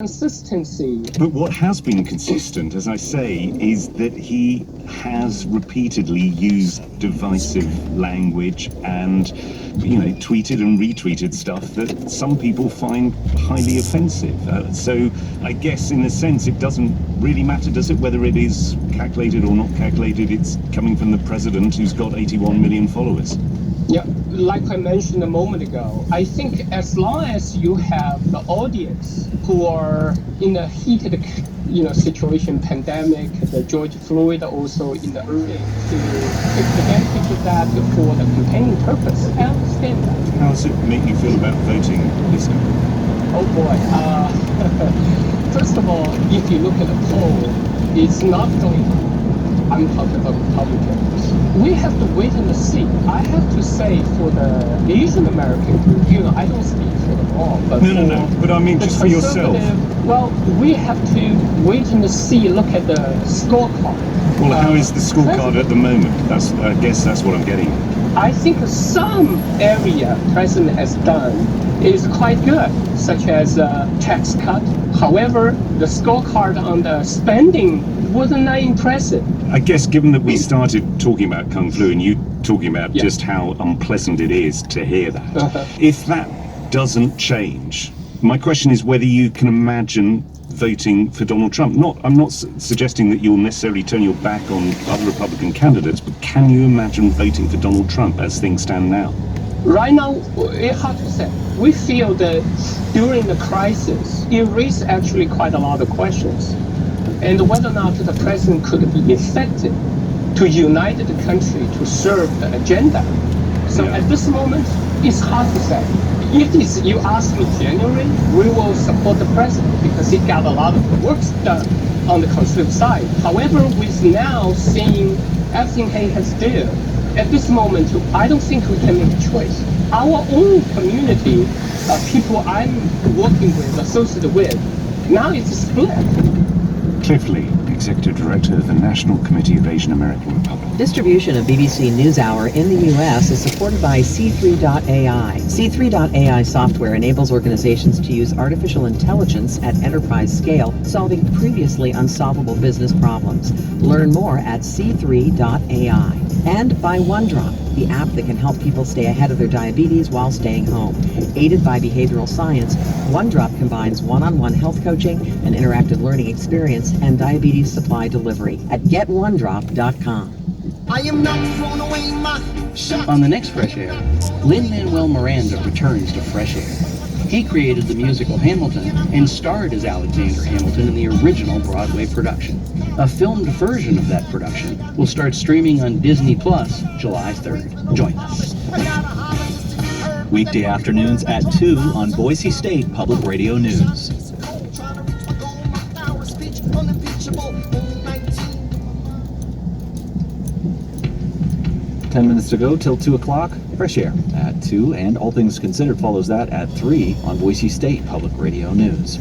Consistency. But what has been consistent, as I say, is that he has repeatedly used divisive language and, tweeted and retweeted stuff that some people find highly offensive. So I guess in a sense it doesn't really matter, does it, whether it is calculated or not calculated? It's coming from the president who's got 81 million followers. Yeah, like I mentioned a moment ago, I think as long as you have the audience who are in a heated, situation, pandemic, the George Floyd also in the early, to take advantage of that for the campaign purpose. I understand that. How does it make you feel about voting this time? Oh boy. First of all, if you look at the poll, it's not going up. I'm talking about Republicans. We have to wait and see. I have to say, for the Asian American group, I don't speak for them all, but No. But I mean, just for yourself. Well, we have to wait and see. Look at the scorecard. Well, how is the scorecard at the moment? I guess that's what I'm getting at. I think some area President has done is quite good, such as tax cut. However, the scorecard on the spending wasn't that impressive. I guess given that we started talking about Kung Flu and you talking about just how unpleasant it is to hear that, if that doesn't change, my question is whether you can imagine voting for Donald Trump. I'm not suggesting that you'll necessarily turn your back on other Republican candidates, but can you imagine voting for Donald Trump as things stand now? Right now, it's hard to say. We feel that during the crisis, it raised actually quite a lot of questions. And whether or not the president could be effective to unite the country to serve the agenda. So at this moment, it's hard to say. If you ask me January, we will support the president because he got a lot of work done on the conservative side. However, with now seeing everything he has done, at this moment, I don't think we can make a choice. Our own community, people I'm working with, associated with, now it's split. Cliff Lee, Executive Director of the National Committee of Asian American Republic. Distribution of BBC NewsHour in the U.S. is supported by C3.ai. C3.ai software enables organizations to use artificial intelligence at enterprise scale, solving previously unsolvable business problems. Learn more at C3.ai. And by OneDrop, the app that can help people stay ahead of their diabetes while staying home. Aided by behavioral science, OneDrop combines one-on-one health coaching, an interactive learning experience, and diabetes supply delivery at getOneDrop.com. I am not throwing away my shot. On the next Fresh Air, Lin-Manuel Miranda returns to Fresh Air. He created the musical Hamilton and starred as Alexander Hamilton in the original Broadway production. A filmed version of that production will start streaming on Disney Plus July 3rd. Join us. Weekday afternoons at 2 on Boise State Public Radio News. 10 minutes to go till 2 o'clock. Fresh Air at 2, and All Things Considered follows that at 3 on Boise State Public Radio News.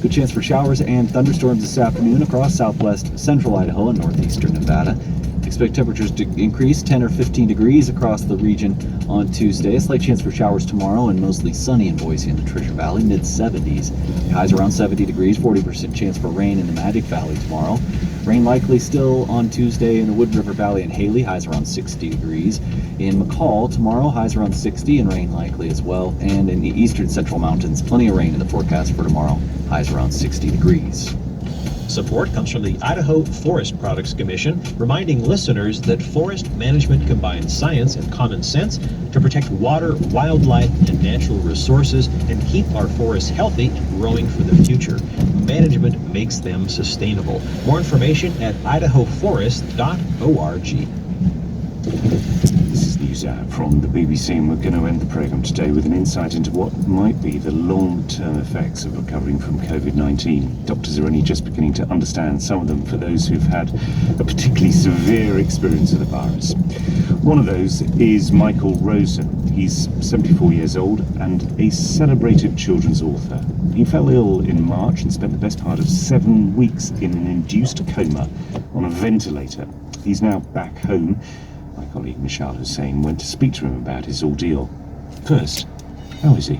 Good chance for showers and thunderstorms this afternoon across southwest central Idaho and northeastern Nevada. Expect temperatures to increase 10 or 15 degrees across the region on Tuesday. A slight chance for showers tomorrow and mostly sunny in Boise and the Treasure Valley, mid-70s. Highs around 70 degrees, 40% chance for rain in the Magic Valley tomorrow. Rain likely still on Tuesday in the Wood River Valley and Haley, highs around 60 degrees. In McCall tomorrow, highs around 60 and rain likely as well. And in the eastern central mountains, plenty of rain in the forecast for tomorrow, highs around 60 degrees. Support comes from the Idaho Forest Products Commission, reminding listeners that forest management combines science and common sense to protect water, wildlife, and natural resources and keep our forests healthy and growing for the future. Management makes them sustainable. More information at idahoforest.org. This is News Hour from the BBC, and we're going to end the programme today with an insight into what might be the long-term effects of recovering from COVID-19. Doctors are only just beginning to understand some of them for those who've had a particularly severe experience of the virus. One of those is Michael Rosen. He's 74 years old and a celebrated children's author. He fell ill in March and spent the best part of 7 weeks in an induced coma on a ventilator. He's now back home. My colleague Michelle Hussain went to speak to him about his ordeal. First, how is he?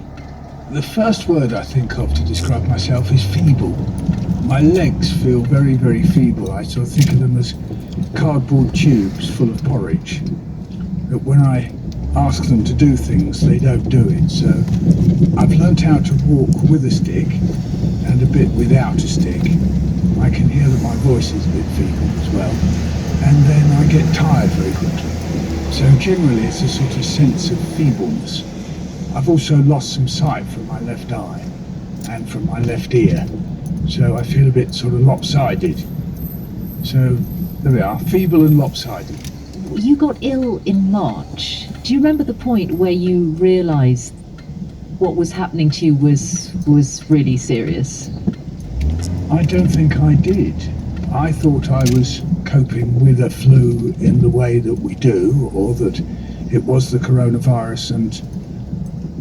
The first word I think of to describe myself is feeble. My legs feel very, very feeble. I sort of think of them as cardboard tubes full of porridge. That when I ask them to do things, they don't do it. So I've learnt how to walk with a stick and a bit without a stick. I can hear that my voice is a bit feeble as well. And then I get tired very quickly. So generally it's a sort of sense of feebleness. I've also lost some sight from my left eye and from my left ear. So I feel a bit sort of lopsided. So there we are, feeble and lopsided. You got ill in March. Do you remember the point where you realised what was happening to you was really serious? I don't think I did. I thought I was coping with a flu in the way that we do, or that it was the coronavirus and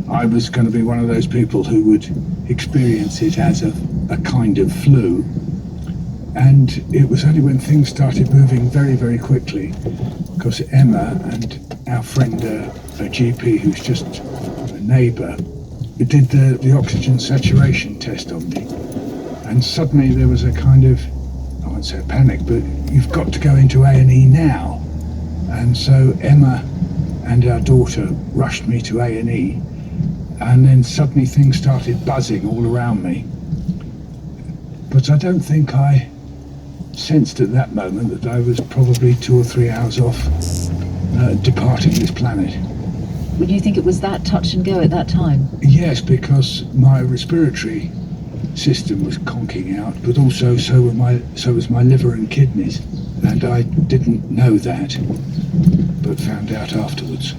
I was going to be one of those people who would experience it as a kind of flu. And it was only when things started moving very, very quickly, because Emma and our friend, a GP who's just a neighbour, did the oxygen saturation test on me. And suddenly there was a kind of, I won't say a panic, but you've got to go into A&E now. And so Emma and our daughter rushed me to A&E. And then suddenly things started buzzing all around me. But I don't think I sensed at that moment that I was probably 2 or 3 hours off departing this planet. Would you think it was that touch and go at that time? Yes, because my respiratory system was conking out, but also so was my liver and kidneys. And I didn't know that, but found out afterwards.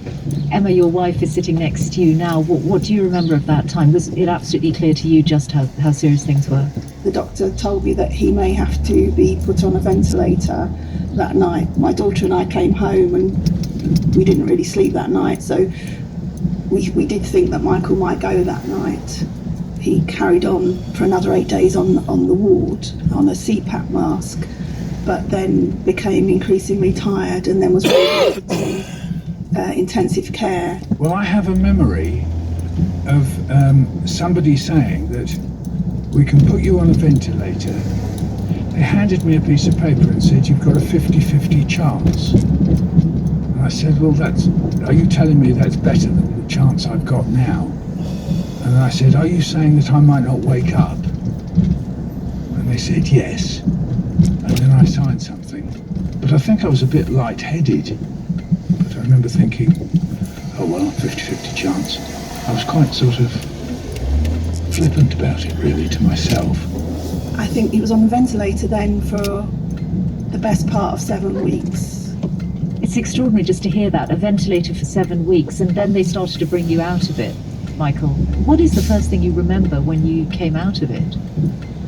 Emma, your wife, is sitting next to you now. What do you remember of that time? Was it absolutely clear to you just how serious things were? The doctor told me that he may have to be put on a ventilator that night. My daughter and I came home and we didn't really sleep that night, so we did think that Michael might go that night. He carried on for another 8 days on the ward on a CPAP mask, but then became increasingly tired and then was moved to intensive care. Well, I have a memory of somebody saying that we can put you on a ventilator. They handed me a piece of paper and said, you've got a 50-50 chance. And I said, well, are you telling me that's better than the chance I've got now? And I said, are you saying that I might not wake up? And they said, yes. And then I signed something. But I think I was a bit lightheaded. But I remember thinking, oh well, 50-50 chance. I was quite sort of flippant about it, really, to myself. I think he was on the ventilator then for the best part of 7 weeks. It's extraordinary just to hear that, a ventilator for 7 weeks, and then they started to bring you out of it. Michael, what is the first thing you remember when you came out of it?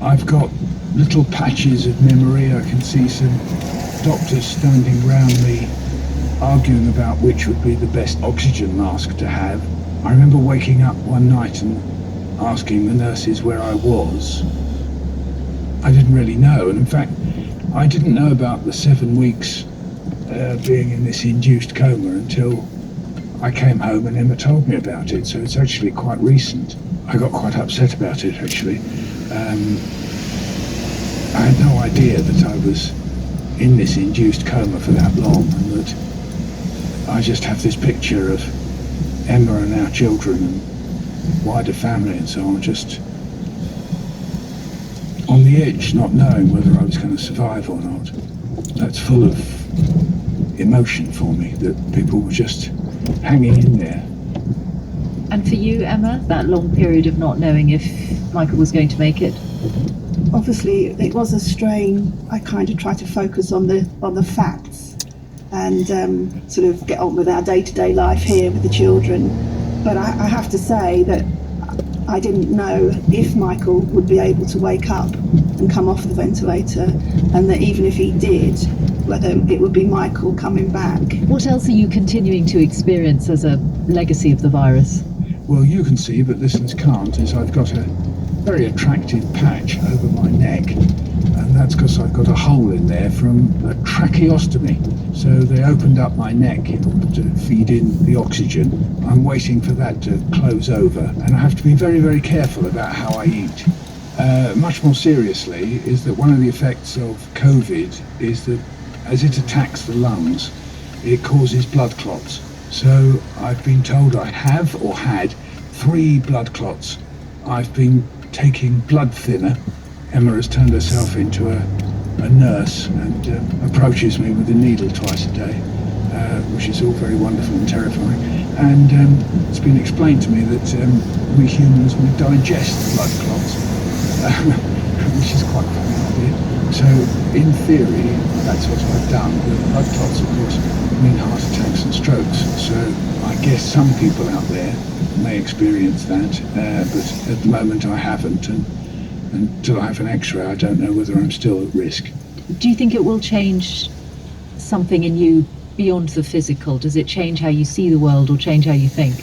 I've got little patches of memory. I can see some doctors standing round me arguing about which would be the best oxygen mask to have. I remember waking up one night and asking the nurses where I was. I didn't really know, and in fact I didn't know about the 7 weeks being in this induced coma until I came home and Emma told me about it, so it's actually quite recent. I got quite upset about it, actually. I had no idea that I was in this induced coma for that long, and that I just have this picture of Emma and our children and wider family and so on, just on the edge, not knowing whether I was going to survive or not. That's full of emotion for me, that people were just hanging in there. And for you, Emma, that long period of not knowing if Michael was going to make it? Obviously, it was a strain. I kind of tried to focus on the facts and sort of get on with our day-to-day life here with the children. But I have to say that I didn't know if Michael would be able to wake up and come off the ventilator, and that even if he did, whether it would be Michael coming back. What else are you continuing to experience as a legacy of the virus? Well, you can see, but listeners can't, is I've got a very attractive patch over my neck, and that's because I've got a hole in there from a tracheostomy. So they opened up my neck in order to feed in the oxygen. I'm waiting for that to close over, and I have to be very, very careful about how I eat. Much more seriously is that one of the effects of COVID is that as it attacks the lungs, it causes blood clots. So I've been told I have or had 3 blood clots. I've been taking blood thinner. Emma has turned herself into a nurse and approaches me with a needle twice a day, which is all very wonderful and terrifying. And it's been explained to me that we humans, we digest blood clots, which is quite funny idea. So in theory, that's what I've done. But blood clots, of course, mean heart attacks and strokes. So I guess some people out there may experience that, but at the moment I haven't. And until I have an X-ray, I don't know whether I'm still at risk. Do you think it will change something in you beyond the physical? Does it change how you see the world or change how you think?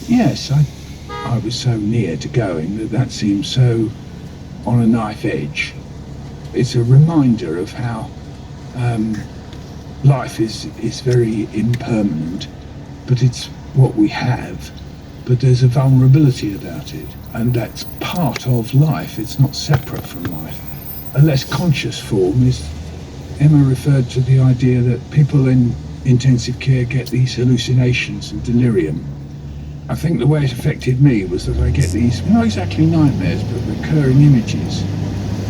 Yes, I was so near to going that seems so on a knife edge. It's a reminder of how life is very impermanent, but it's what we have. But there's a vulnerability about it, and that's part of life. It's not separate from life. A less conscious form is, Emma referred to the idea that people in intensive care get these hallucinations and delirium. I think the way it affected me was that I get these, not exactly nightmares, but recurring images.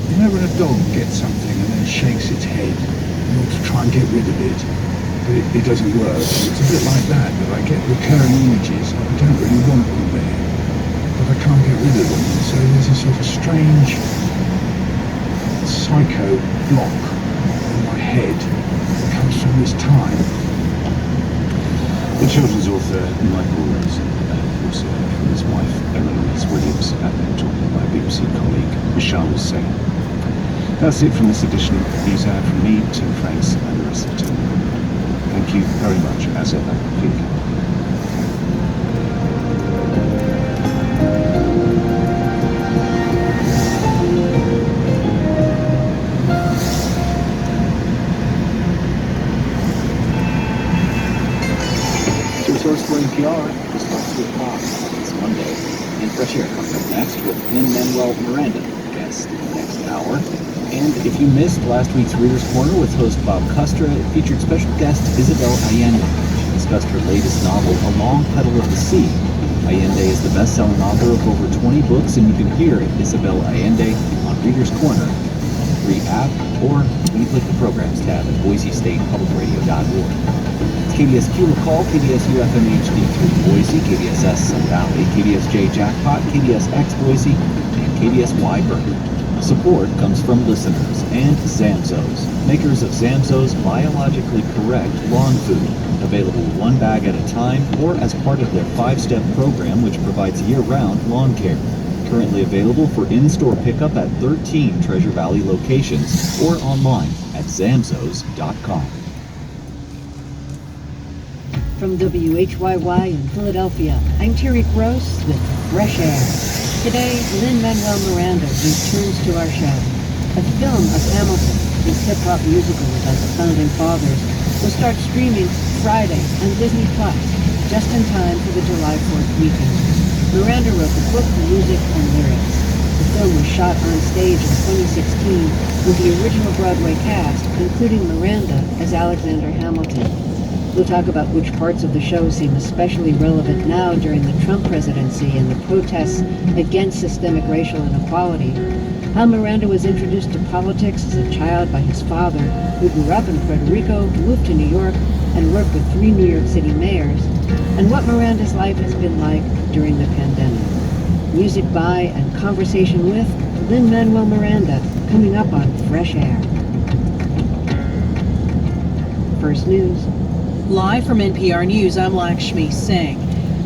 You know when a dog gets something and then shakes its head in order to try and get rid of it, but it doesn't work. It's a bit like that I get recurring images. I don't really want them there, but I can't get rid of them. So there's a sort of strange psycho block in my head that comes from this time. The children's author Michael Rosen also heard from his wife Emma Louise Williams and then talking by BBC colleague Michelle Hussein. That's it from this edition of NewsHour from me, Tim Franks, and the rest of the team. Thank you very much, as ever, for your company. Source for NPR, just about 2 o'clock. It's Monday, and Fresh Air comes up next with Lin-Manuel Miranda, guest next hour. And if you missed last week's Reader's Corner with host Bob Custra, it featured special guest Isabel Allende. She discussed her latest novel, A Long Petal of the Sea. Allende is the best-selling author of over 20 books, and you can hear Isabel Allende on Reader's Corner, free app, or when you click the Programs tab at BoiseStatePublicRadio.org. KBS Q McCall, KBS UFM HD3 Boise, KBSS Sun Valley, KBSJ Jackpot, KBSX Boise, and KBSY Berkeley. Support comes from listeners and Zamzows, makers of Zamzows biologically correct lawn food, available 1 bag at a time or as part of their 5-step program which provides year-round lawn care. Currently available for in-store pickup at 13 Treasure Valley locations or online at zamzows.com. From WHYY in Philadelphia, I'm Terry Gross with Fresh Air. Today, Lin-Manuel Miranda returns to our show. A film of Hamilton, his hip-hop musical about the founding fathers, will start streaming Friday on Disney+, just in time for the July 4th weekend. Miranda wrote the book, music, and lyrics. The film was shot on stage in 2016 with the original Broadway cast, including Miranda as Alexander Hamilton. We'll talk about which parts of the show seem especially relevant now during the Trump presidency and the protests against systemic racial inequality, how Miranda was introduced to politics as a child by his father, who grew up in Puerto Rico, moved to New York, and worked with 3 New York City mayors, and what Miranda's life has been like during the pandemic. Music by and conversation with Lin-Manuel Miranda, coming up on Fresh Air. First News. Live from NPR News, I'm Lakshmi Singh.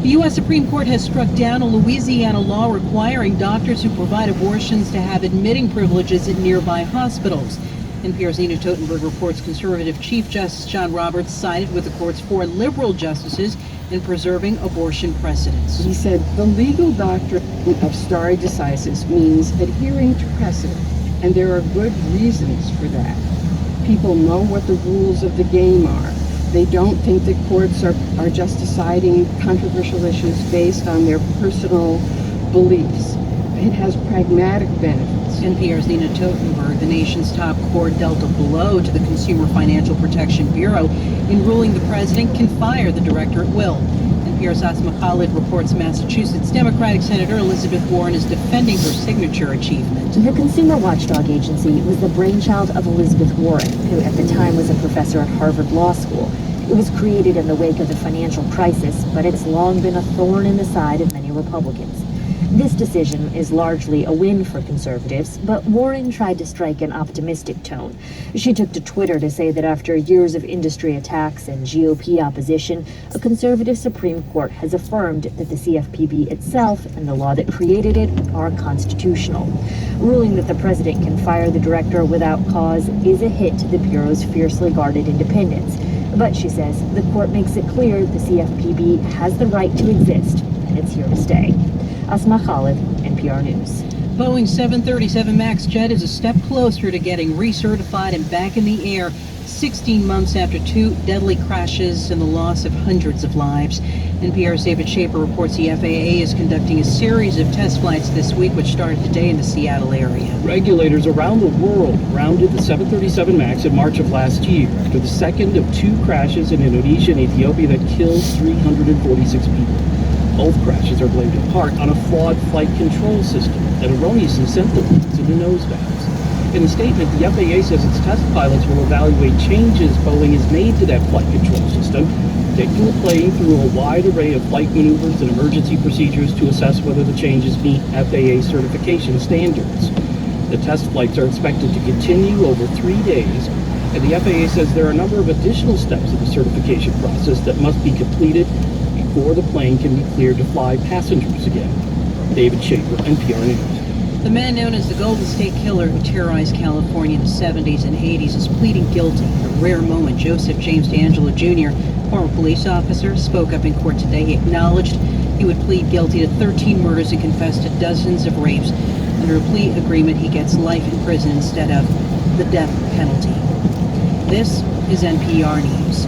The U.S. Supreme Court has struck down a Louisiana law requiring doctors who provide abortions to have admitting privileges at nearby hospitals. NPR's Nina Totenberg reports conservative Chief Justice John Roberts sided with the court's 4 liberal justices in preserving abortion precedents. He said the legal doctrine of stare decisis means adhering to precedent, and there are good reasons for that. people know what the rules of the game are. They don't think that courts are just deciding controversial issues based on their personal beliefs. It has pragmatic benefits. NPR's Nina Totenberg, the nation's top court, dealt a blow to the Consumer Financial Protection Bureau in ruling the president can fire the director at will. NPR's Asma Khalid reports Massachusetts Democratic Senator Elizabeth Warren is defending her signature achievement. The Consumer Watchdog Agency was the brainchild of Elizabeth Warren, who at the time was a professor at Harvard Law School. It was created in the wake of the financial crisis, but it's long been a thorn in the side of many Republicans. This decision is largely a win for conservatives, but Warren tried to strike an optimistic tone. She took to Twitter to say that after years of industry attacks and GOP opposition, a conservative Supreme Court has affirmed that the CFPB itself and the law that created it are constitutional. Ruling that the president can fire the director without cause is a hit to the Bureau's fiercely guarded independence. But she says the court makes it clear the CFPB has the right to exist, and it's here to stay. Asma Khalid, NPR News. Boeing 737 MAX jet is a step closer to getting recertified and back in the air 16 months after 2 deadly crashes and the loss of hundreds of lives. NPR's David Schaefer reports the FAA is conducting a series of test flights this week, which started today in the Seattle area. Regulators around the world grounded the 737 MAX in March of last year after the second of 2 crashes in Indonesia and Ethiopia that killed 346 people. Both crashes are blamed in part on a flawed flight control system that erroneously sent the planes into nosedives. In a statement, the FAA says its test pilots will evaluate changes Boeing has made to that flight control system, taking the plane through a wide array of flight maneuvers and emergency procedures to assess whether the changes meet FAA certification standards. The test flights are expected to continue over 3 days, and the FAA says there are a number of additional steps of the certification process that must be completed before the plane can be cleared to fly passengers again. David Schaefer, NPR News. The man known as the Golden State Killer who terrorized California in the 70s and 80s is pleading guilty. A rare moment. Joseph James D'Angelo Jr., former police officer, spoke up in court today. He acknowledged he would plead guilty to 13 murders and confessed to dozens of rapes. Under a plea agreement, he gets life in prison instead of the death penalty. This is NPR News.